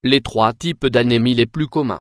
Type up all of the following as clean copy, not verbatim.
Les 3 types d'anémie les plus communs.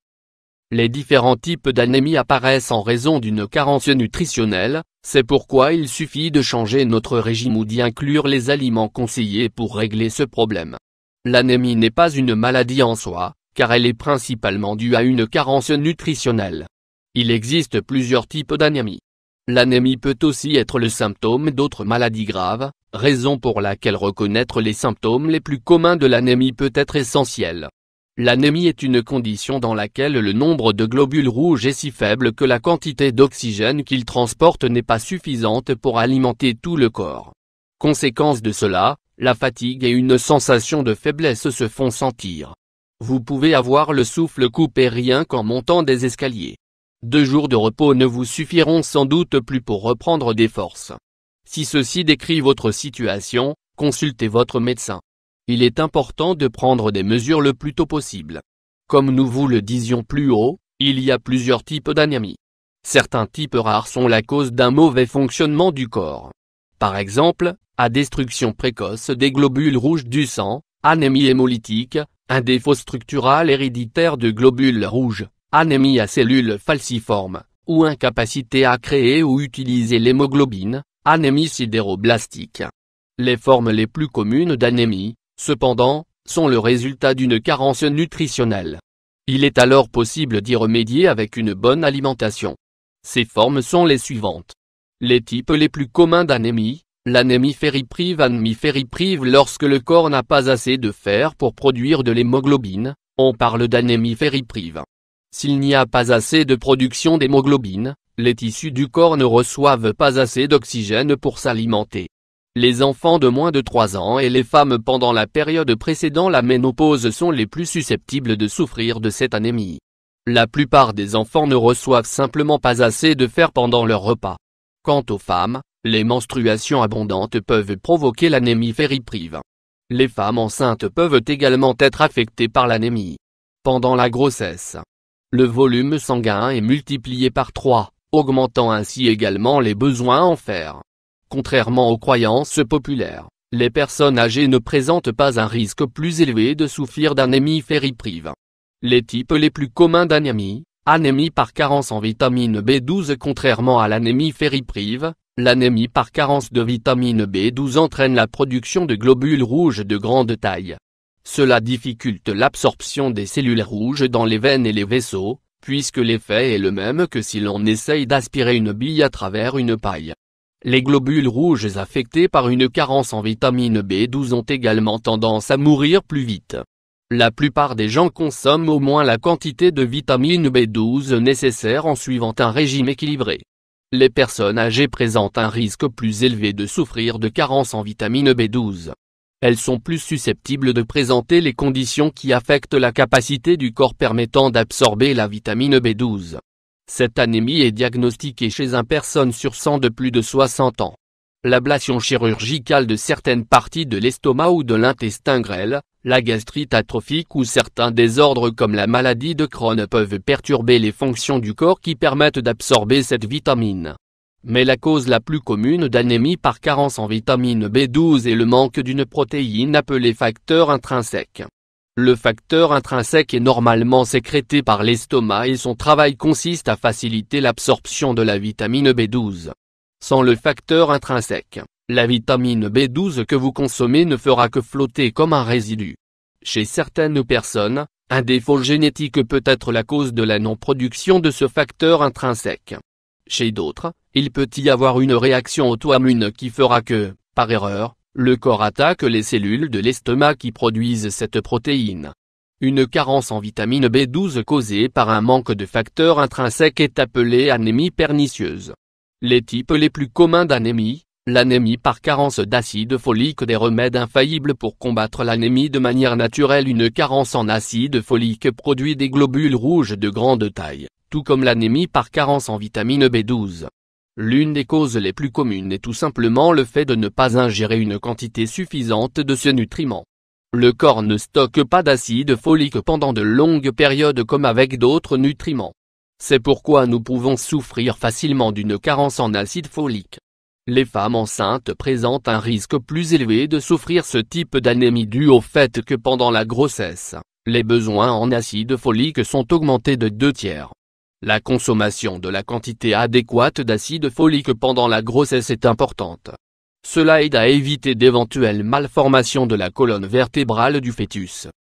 Les différents types d'anémie apparaissent en raison d'une carence nutritionnelle, c'est pourquoi il suffit de changer notre régime ou d'y inclure les aliments conseillés pour régler ce problème. L'anémie n'est pas une maladie en soi, car elle est principalement due à une carence nutritionnelle. Il existe plusieurs types d'anémie. L'anémie peut aussi être le symptôme d'autres maladies graves, raison pour laquelle reconnaître les symptômes les plus communs de l'anémie peut être essentiel. L'anémie est une condition dans laquelle le nombre de globules rouges est si faible que la quantité d'oxygène qu'ils transportent n'est pas suffisante pour alimenter tout le corps. Conséquence de cela, la fatigue et une sensation de faiblesse se font sentir. Vous pouvez avoir le souffle coupé rien qu'en montant des escaliers. 2 jours de repos ne vous suffiront sans doute plus pour reprendre des forces. Si ceci décrit votre situation, consultez votre médecin. Il est important de prendre des mesures le plus tôt possible. Comme nous vous le disions plus haut, il y a plusieurs types d'anémie. Certains types rares sont la cause d'un mauvais fonctionnement du corps. Par exemple, à destruction précoce des globules rouges du sang, anémie hémolytique, un défaut structural héréditaire de globules rouges, anémie à cellules falciformes, ou incapacité à créer ou utiliser l'hémoglobine, anémie sidéroblastique. Les formes les plus communes d'anémie, cependant, sont le résultat d'une carence nutritionnelle. Il est alors possible d'y remédier avec une bonne alimentation. Ces formes sont les suivantes. Les types les plus communs d'anémie, l'anémie ferriprive. Anémie ferriprive lorsque le corps n'a pas assez de fer pour produire de l'hémoglobine, on parle d'anémie ferriprive. S'il n'y a pas assez de production d'hémoglobine, les tissus du corps ne reçoivent pas assez d'oxygène pour s'alimenter. Les enfants de moins de 3 ans et les femmes pendant la période précédant la ménopause sont les plus susceptibles de souffrir de cette anémie. La plupart des enfants ne reçoivent simplement pas assez de fer pendant leur repas. Quant aux femmes, les menstruations abondantes peuvent provoquer l'anémie ferriprive. Les femmes enceintes peuvent également être affectées par l'anémie. Pendant la grossesse, le volume sanguin est multiplié par 3, augmentant ainsi également les besoins en fer. Contrairement aux croyances populaires, les personnes âgées ne présentent pas un risque plus élevé de souffrir d'anémie ferriprive. Les types les plus communs d'anémie, anémie par carence en vitamine B12. Contrairement à l'anémie ferriprive, l'anémie par carence de vitamine B12 entraîne la production de globules rouges de grande taille. Cela difficulte l'absorption des cellules rouges dans les veines et les vaisseaux, puisque l'effet est le même que si l'on essaye d'aspirer une bille à travers une paille. Les globules rouges affectés par une carence en vitamine B12 ont également tendance à mourir plus vite. La plupart des gens consomment au moins la quantité de vitamine B12 nécessaire en suivant un régime équilibré. Les personnes âgées présentent un risque plus élevé de souffrir de carence en vitamine B12. Elles sont plus susceptibles de présenter les conditions qui affectent la capacité du corps permettant d'absorber la vitamine B12. Cette anémie est diagnostiquée chez une personne sur 100 de plus de 60 ans. L'ablation chirurgicale de certaines parties de l'estomac ou de l'intestin grêle, la gastrite atrophique ou certains désordres comme la maladie de Crohn peuvent perturber les fonctions du corps qui permettent d'absorber cette vitamine. Mais la cause la plus commune d'anémie par carence en vitamine B12 est le manque d'une protéine appelée facteur intrinsèque. Le facteur intrinsèque est normalement sécrété par l'estomac et son travail consiste à faciliter l'absorption de la vitamine B12. Sans le facteur intrinsèque, la vitamine B12 que vous consommez ne fera que flotter comme un résidu. Chez certaines personnes, un défaut génétique peut être la cause de la non-production de ce facteur intrinsèque. Chez d'autres, il peut y avoir une réaction auto-immune qui fera que, par erreur, le corps attaque les cellules de l'estomac qui produisent cette protéine. Une carence en vitamine B12 causée par un manque de facteur intrinsèque est appelée anémie pernicieuse. Les types les plus communs d'anémie, l'anémie par carence d'acide folique. Des remèdes infaillibles pour combattre l'anémie de manière naturelle. Une carence en acide folique produit des globules rouges de grande taille, tout comme l'anémie par carence en vitamine B12. L'une des causes les plus communes est tout simplement le fait de ne pas ingérer une quantité suffisante de ce nutriment. Le corps ne stocke pas d'acide folique pendant de longues périodes comme avec d'autres nutriments. C'est pourquoi nous pouvons souffrir facilement d'une carence en acide folique. Les femmes enceintes présentent un risque plus élevé de souffrir ce type d'anémie dû au fait que pendant la grossesse, Les besoins en acide folique sont augmentés de 2/3. La consommation de la quantité adéquate d'acide folique pendant la grossesse est importante. Cela aide à éviter d'éventuelles malformations de la colonne vertébrale du fœtus.